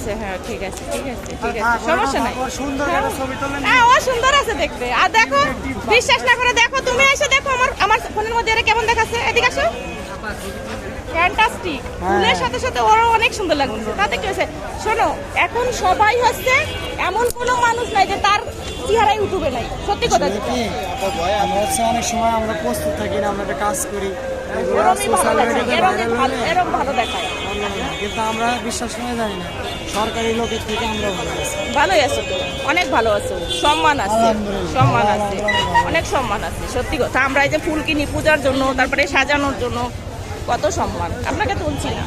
আছে, হ্যাঁ ঠিক আছে ঠিক আছে ঠিক আছে, সমস্যা নাই। সুন্দর একটা ছবি তোলেন। হ্যাঁ ও সুন্দর আছে দেখতে। আর দেখো, বিশ্বাস না করে দেখো, তুমি এসে দেখো আমার আমার ফোনের মধ্যে এরা কেমন দেখাচ্ছে। এদিকে আসো, ফ্যান্টাস্টিক। ফুলের সাথে সাথে ওরও অনেক সুন্দর লাগছে। তাতে কি হয়েছে শোনো, এখন সবাই হচ্ছে, এমন কোনো মানুষ নাই যে তার চেহারা ইউটিউবে নাই, সত্যি কথা যেটা। আমরা হচ্ছে অনেক সময় আমরা প্রস্তুত থাকি না, আমরা একটা কাজ করি, এরকমই ভালো দেখায়, এরকম ভালো দেখায়। কিন্তু আমরা বিশ্বাস করে জানি না সরকারি লোকের থেকে আমরা ভালো আছি। ভালোই আছো তো, অনেক ভালো আছো, সম্মান আছে, সম্মান আছে, অনেক সম্মান আছে, সত্যি কথা। আমরা এই যে ফুল কিনি পূজার জন্য, তারপরে সাজানোর জন্য, কত সম্মান। আপনাকে তুলছি না।